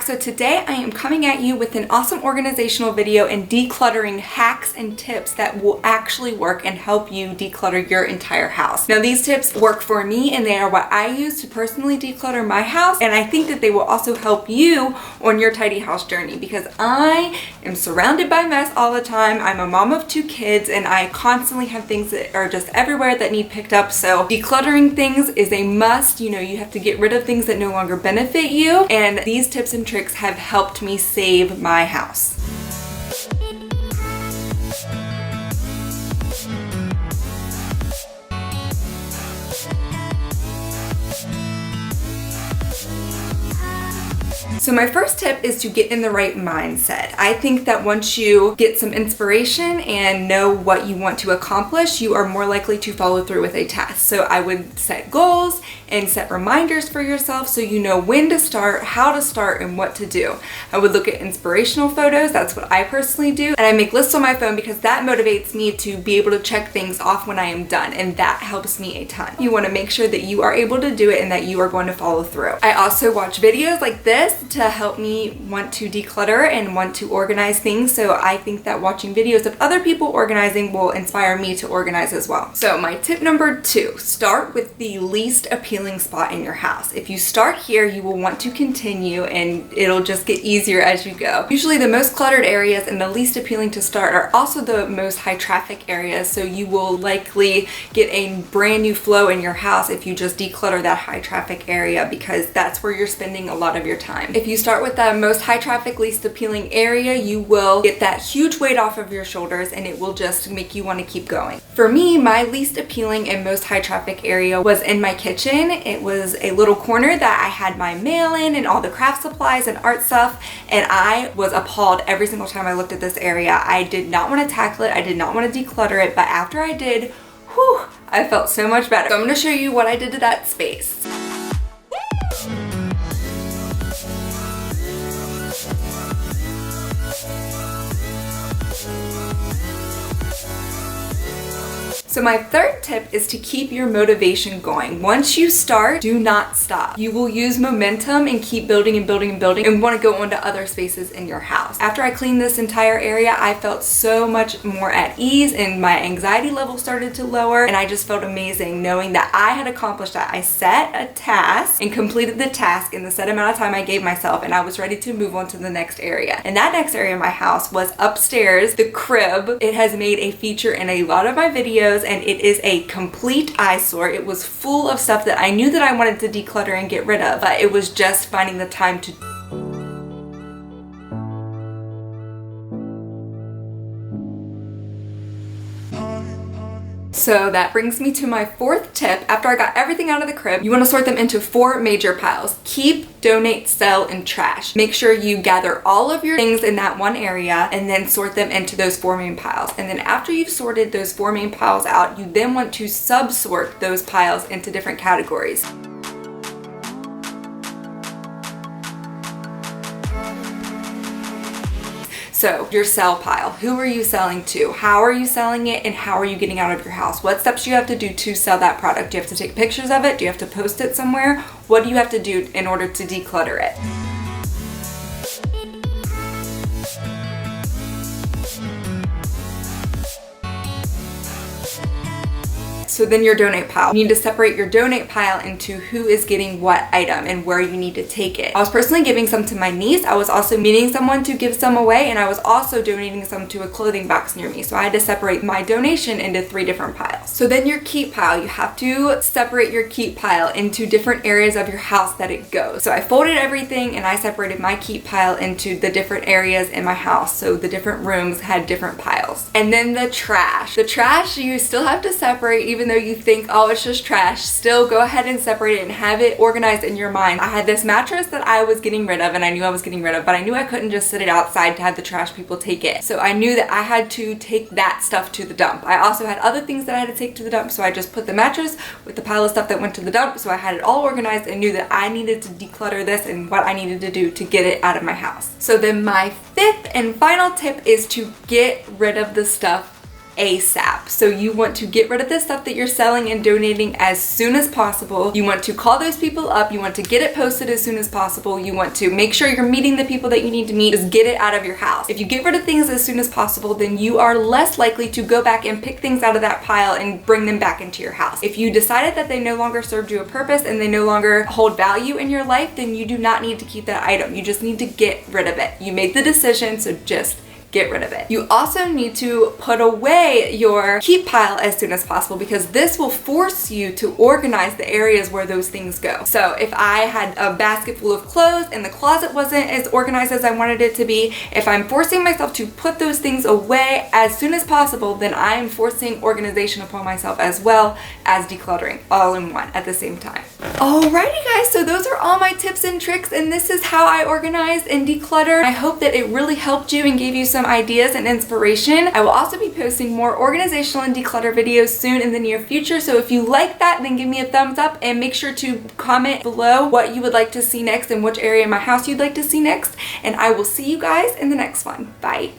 back. So today I am coming at you with an awesome organizational video and decluttering hacks and tips that will actually work and help you declutter your entire house. Now these tips work for me and they are what I use to personally declutter my house, and I think that they will also help you on your tidy house journey because I am surrounded by mess all the time. I'm a mom of 2 kids and I constantly have things that are just everywhere that need picked up. So decluttering things is a must. You know, you have to get rid of things that no longer benefit you, and these tips and tricks have helped me save my house. So my first tip is to get in the right mindset. I think that once you get some inspiration and know what you want to accomplish, you are more likely to follow through with a task. So I would set goals and set reminders for yourself so you know when to start, how to start, and what to do. I would look at inspirational photos. That's what I personally do. And I make lists on my phone because that motivates me to be able to check things off when I am done, and that helps me a ton. You want to make sure that you are able to do it and that you are going to follow through. I also watch videos like this to help me want to declutter and want to organize things. So I think that watching videos of other people organizing will inspire me to organize as well. So my tip number 2, start with the least appealing spot in your house. If you start here, you will want to continue and it'll just get easier as you go. Usually the most cluttered areas and the least appealing to start are also the most high traffic areas. So you will likely get a brand new flow in your house if you just declutter that high traffic area, because that's where you're spending a lot of your time. If you start with the most high traffic, least appealing area, you will get that huge weight off of your shoulders and it will just make you want to keep going. For me, my least appealing and most high traffic area was in my kitchen. It was a little corner that I had my mail in and all the craft supplies and art stuff, and I was appalled every single time I looked at this area. I did not want to tackle it. I did not want to declutter it, but after I did, whew, I felt so much better. So I'm going to show you what I did to that space. So my third tip is to keep your motivation going. Once you start, do not stop. You will use momentum and keep building and building and building and want to go on to other spaces in your house. After I cleaned this entire area, I felt so much more at ease and my anxiety level started to lower, and I just felt amazing knowing that I had accomplished that. I set a task and completed the task in the set amount of time I gave myself, and I was ready to move on to the next area. And that next area of my house was upstairs, the crib. It has made a feature in a lot of my videos, and it is a complete eyesore. It was full of stuff that I knew that I wanted to declutter and get rid of, but it was just finding the time to So that brings me to my 4th tip. After I got everything out of the crib, you want to sort them into 4 major piles. Keep, donate, sell, and trash. Make sure you gather all of your things in that one area and then sort them into those 4 main piles. And then after you've sorted those 4 main piles out, you then want to sub-sort those piles into different categories. So your sell pile, who are you selling to? How are you selling it? And how are you getting out of your house? What steps do you have to do to sell that product? Do you have to take pictures of it? Do you have to post it somewhere? What do you have to do in order to declutter it? So then your donate pile. You need to separate your donate pile into who is getting what item and where you need to take it. I was personally giving some to my niece. I was also meeting someone to give some away, and I was also donating some to a clothing box near me. So I had to separate my donation into 3 different piles. So then your keep pile, you have to separate your keep pile into different areas of your house that it goes. So I folded everything and I separated my keep pile into the different areas in my house. So the different rooms had different piles. And then the trash. The trash you still have to separate, even though you think, oh, it's just trash. Still go ahead and separate it and have it organized in your mind. I had this mattress that I was getting rid of, and I knew I was getting rid of, but I knew I couldn't just sit it outside to have the trash people take it. So I knew that I had to take that stuff to the dump. I also had other things that I had to take to the dump, so I just put the mattress with the pile of stuff that went to the dump. So I had it all organized and knew that I needed to declutter this and what I needed to do to get it out of my house. So then my 5th and final tip is to get rid of the stuff ASAP. So you want to get rid of the stuff that you're selling and donating as soon as possible. You want to call those people up. You want to get it posted as soon as possible. You want to make sure you're meeting the people that you need to meet. Just get it out of your house. If you get rid of things as soon as possible, then you are less likely to go back and pick things out of that pile and bring them back into your house. If you decided that they no longer served you a purpose and they no longer hold value in your life, then you do not need to keep that item. You just need to get rid of it. You made the decision, so just get rid of it. You also need to put away your keep pile as soon as possible, because this will force you to organize the areas where those things go. So if I had a basket full of clothes and the closet wasn't as organized as I wanted it to be, if I'm forcing myself to put those things away as soon as possible, then I am forcing organization upon myself as well as decluttering all in one at the same time. Alrighty guys, so those are all my tips and tricks, and this is how I organized and decluttered. I hope that it really helped you and gave you some ideas and inspiration. I will also be posting more organizational and declutter videos soon in the near future, so if you like that, then give me a thumbs up and make sure to comment below what you would like to see next and which area of my house you'd like to see next, and I will see you guys in the next one. Bye.